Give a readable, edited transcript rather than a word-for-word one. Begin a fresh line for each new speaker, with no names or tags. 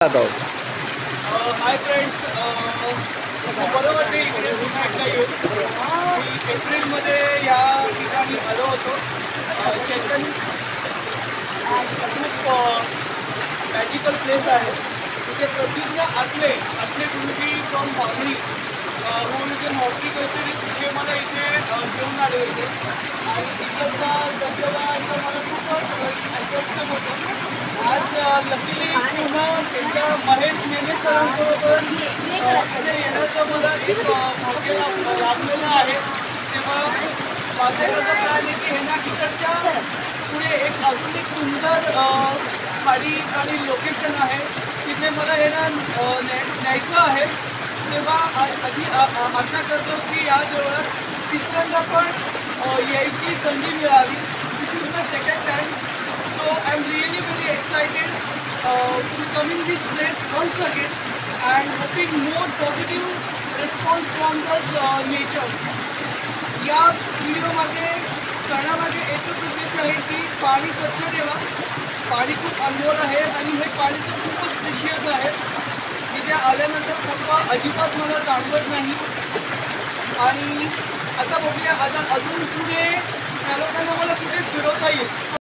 जात आहोत.
Hi friends, बरं वाटते इकडे पुन्हा एकदा येऊन. मी एप्रिलमध्ये या ठिकाणी आलो होतो. चेतन खूप मॅजिकल प्लेस आहे. तिथे प्रतिज्ञा आत्मे गुरुजी फ्रॉम बागडी म्हणून इथे हॉर्टिकल्चरिस्ट जे मला इथे घेऊन आले होते आणि तिकडचा धबधबा एकदम मला खूपच आकर्षक होतं. आज लकीली पुन्हा त्यांच्या महेश मेने सरांबरोबर इथे येण्याचं मला एक भाग्य लाभलेलं आहे. तेव्हा माझा एखादा प्लॅन आहे की ह्यांना तिकडच्या पुढे एक अजून एक सुंदर खाडी आणि लोकेशन आहे तिथे मला ह्यांना न्यायचं आहे. तेव्हा आशा करतो की या जवळच तिसऱ्यांदा पण यायची संधी मिळावी. This is my second time. So I'm really very excited to come in this place once again and hoping more positive response from the nature. या व्हिडिओमध्ये करण्यामागे एकच उद्देश आहे की पाणी स्वच्छ ठेवा. पाणी खूप अनमोल आहे आणि हे पाणी तर खूपच प्रेशियस आहे. तिथे आल्यानंतर थकवा अजिबात मला जाणवत नाही. आणि आता बघूया आता अजून पुढे त्या लोकांना मला कुठे फिरवता येईल.